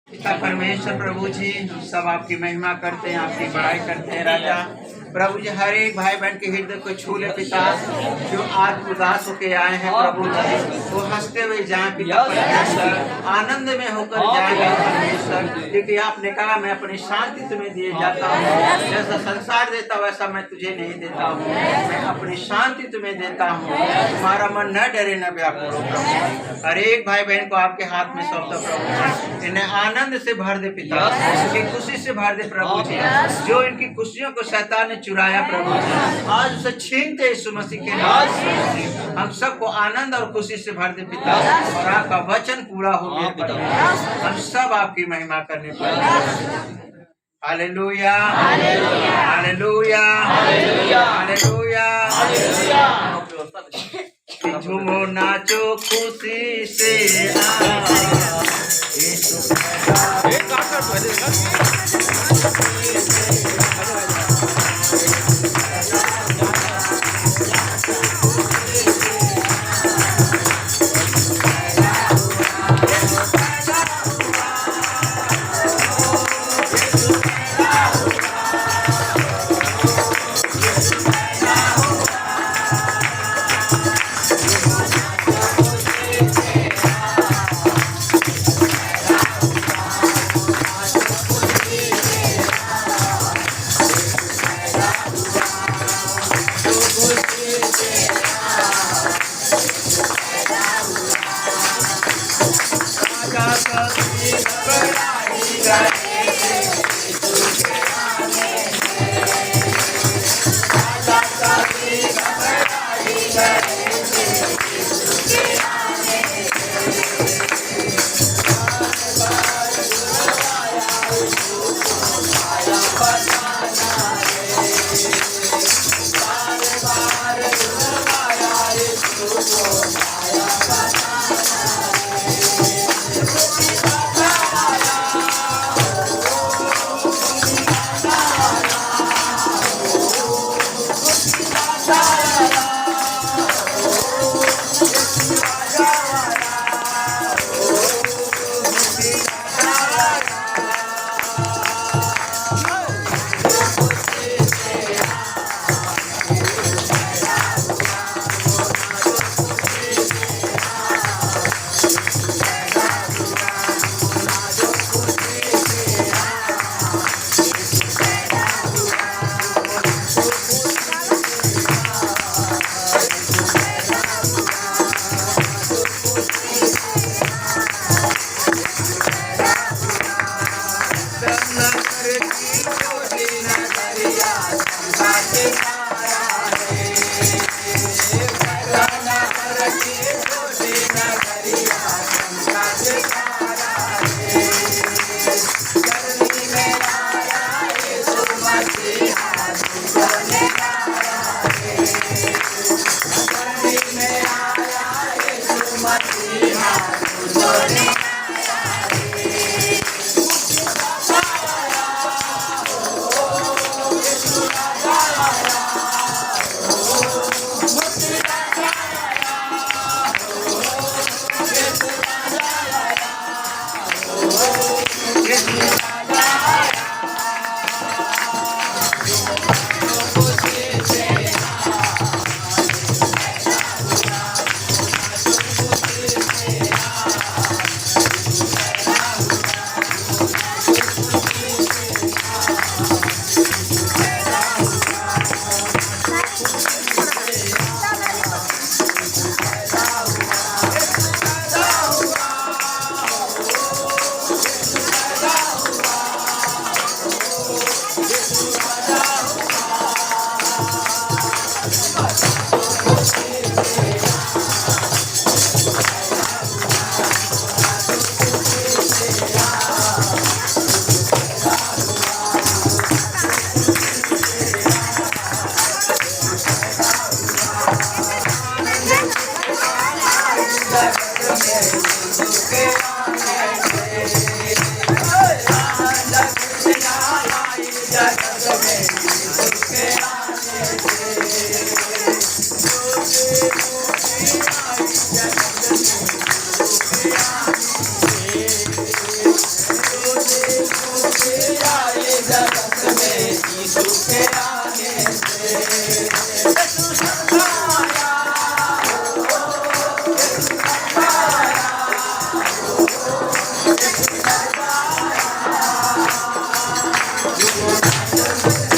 पिता परमेश्वर प्रभु जी, हम सब आपकी महिमा करते हैं, आपकी बड़ाई करते हैं राजा। प्रभु जी, हर एक भाई बहन के हृदय को छू ले पिता, जो आज उदास होके आए हैं प्रभु जी, वो हंसते हुए जाए पिता परमेश्वर, आनंद में होकर जाए परमेश्वर, क्योंकि आपने कहा मैं अपनी शांति तुम्हें दिए जाता हूँ, जैसा संसार देता वैसा मैं तुझे नहीं देता हूँ, मैं अपनी शांति तुम्हें देता हूँ। तुम्हारा मन न डरे न व्याकुल हो प्रभु। हर एक भाई बहन को आपके हाथ में सौंपता प्रभु, इन्हें आनंद से भर दे पिता, इनकी खुशी से भर दे प्रभु जी। जो इनकी खुशियों को शैतान ने चुराया प्रभु जी, आज उसे छीनते यीशु मसीह के नाम। हम सबको आनंद और खुशी से भर दे पिता, और आपका वचन पूरा हो गया प्रभु, हम सब आपकी महिमा करने पर। Hallelujah, hallelujah, hallelujah, hallelujah, hallelujah. झूमो नाचो खुशी से Thank you.